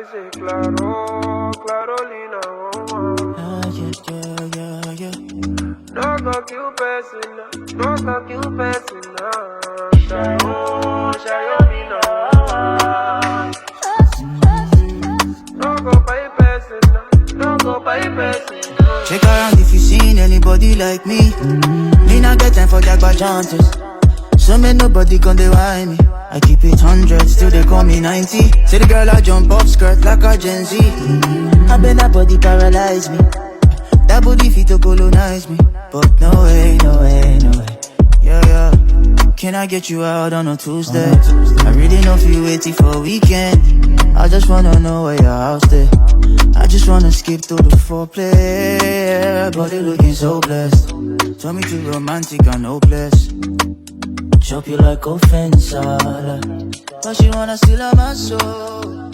say claro, clarolina. Yeah. No go kill person, no go kill person. Shayomina. No go kpai person, no go kpai person. Check around if you seen anybody like me. Me not get time for jagbaganties. So me nobody can whine me. I keep it 100, still they call me 90. Say the girl I jump up skirt like a Gen Z. Abena body paralyze me. That body fit to colonize me. But no way. Yeah. Can I get you out on a Tuesday? I really know if you waiting for a weekend. I just wanna know where your house there. I just wanna skip through the foreplay. Body looking so blessed. Tell me too romantic and hopeless. Chop you like ofensala. But she wanna steal my soul.